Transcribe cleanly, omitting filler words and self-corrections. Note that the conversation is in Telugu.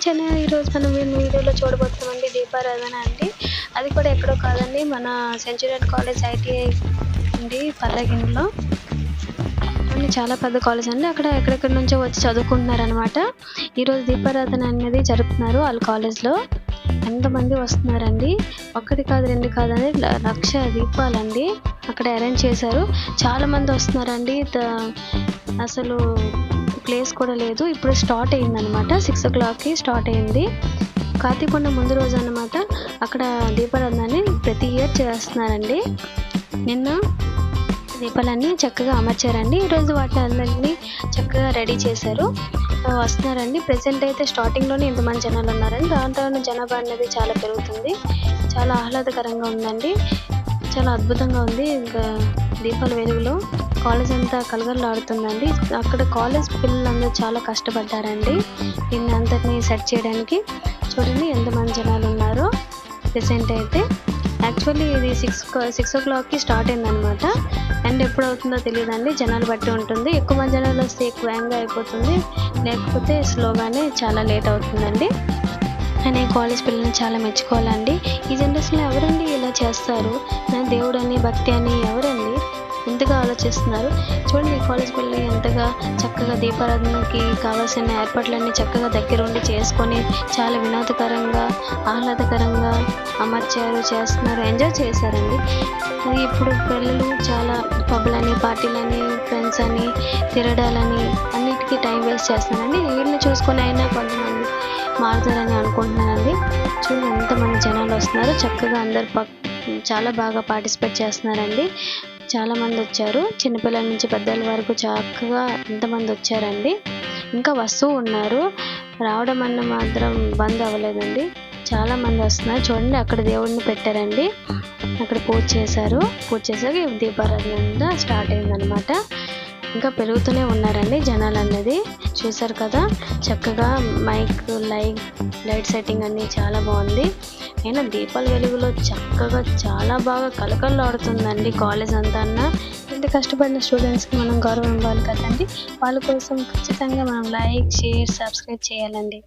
ఫ్రెండ్స్, ఈరోజు మనం వీడియోలో చూడబోతున్నామండి దీపారాధన అండి. అది కూడా ఎక్కడో కాదండి, మన సెంచురియన్ కాలేజ్ ఐటీఐ అండి పల్లెగిరిలో. చాలా పెద్ద కాలేజ్ అండి. అక్కడ ఎక్కడెక్కడి నుంచో వచ్చి చదువుకుంటున్నారు అనమాట. ఈరోజు దీపారాధన అనేది జరుపుతున్నారు వాళ్ళ కాలేజ్లో. ఎంతమంది వస్తున్నారండి, ఒకటి కాదు రెండు కాదండి, 1,00,000 దీపాలండి అక్కడ అరేంజ్ చేశారు. చాలా మంది వస్తున్నారండి. అసలు ప్లేస్ కూడా లేదు. ఇప్పుడు స్టార్ట్ అయింది అనమాట, 6 o'clockకి స్టార్ట్ అయింది. కార్తీకొండ ముందు రోజు అన్నమాట. అక్కడ దీపారాధనని ప్రతి ఇయర్ చేస్తున్నారండి. నిన్న దీపాలన్నీ చక్కగా అమర్చారండి. ఈరోజు వాటిని అందరినీ చక్కగా రెడీ చేశారు. వస్తున్నారండి. ప్రెసెంట్ అయితే స్టార్టింగ్లోనే ఇంతమంది జనాలు ఉన్నారండి. దాంట్లో జనాభా అనేది చాలా పెరుగుతుంది. చాలా ఆహ్లాదకరంగా ఉందండి, చాలా అద్భుతంగా ఉంది. ఇంకా దీపాల వెలుగులో కాలేజ్ అంతా కలగలలాడుతుందండి. అక్కడ కాలేజ్ పిల్లలందరూ చాలా కష్టపడ్డారండి దీన్ని అంతటినీ సెట్ చేయడానికి. చూడండి ఎంతమంది జనాలు ఉన్నారో. ప్రెసెంట్ అయితే యాక్చువల్లీ ఇది 6 o'clockకి స్టార్ట్ అయిందనమాట. అండ్ ఎప్పుడు అవుతుందో తెలియదండి, జనాలు బట్టి ఉంటుంది. ఎక్కువ మంది జనాలు వస్తే ఎక్కువ వేగంగా అయిపోతుంది, లేకపోతే స్లోగానే చాలా లేట్ అవుతుందండి. అని కాలేజ్ పిల్లల్ని చాలా మెచ్చుకోవాలండి. ఈ జనరేషన్లో ఎవరండి ఇలా చేస్తారు? దేవుడు అని భక్తి అని ఎవరండి ఎంతగా ఆలోచిస్తున్నారు? చూడండి కాలేజ్ పిల్లలు ఎంతగా చక్కగా దీపారాధనకి కావాల్సిన ఏర్పాట్లన్నీ చక్కగా దగ్గరుండి చేసుకొని చాలా వినోదకరంగా ఆహ్లాదకరంగా అమర్చారు, చేస్తున్నారు, ఎంజాయ్ చేశారండి. ఇప్పుడు పిల్లలు చాలా పబ్బులని పార్టీలని ఫ్రెండ్స్ అని తిరగడాలని అన్నిటికీ టైం వేస్ట్ చేస్తున్నారండి. వీళ్ళని చూసుకొని అయినా కొంతమంది మారుతారని అనుకుంటున్నానండి. చూడండి ఎంతమంది జనాలు వస్తున్నారు. చక్కగా అందరు చాలా బాగా పార్టిసిపేట్ చేస్తున్నారండి. చాలా మంది వచ్చారు, చిన్నపిల్లల నుంచి పెద్దల వరకు చక్కగా ఎంతమంది వచ్చారండి. ఇంకా వస్తూ ఉన్నారు, రావడం అన్న మాత్రం బంద్ అవ్వలేదండి. చాలా మంది వస్తున్నారు. చూడండి అక్కడ దేవుడిని పెట్టారండి, అక్కడ పూజ చేశారు. పూజ చేశాక దీపారాధన స్టార్ట్ అయిందనమాట. ఇంకా పెరుగుతూనే ఉన్నారండి జనాలు అన్నది. చూసారు కదా, చక్కగా మైక్ లైట్ సెట్టింగ్ అన్నీ చాలా బాగుంది. అయినా దీపాల వెలుగులో చక్కగా చాలా బాగా కలకలలాడుతుందండి కాలేజ్ అంతా. ఇంత కష్టపడిన స్టూడెంట్స్కి మనం గౌరవం ఇవ్వాలి కదండి. వాళ్ళ కోసం ఖచ్చితంగా మనం లైక్, షేర్, సబ్స్క్రైబ్ చేయాలండి.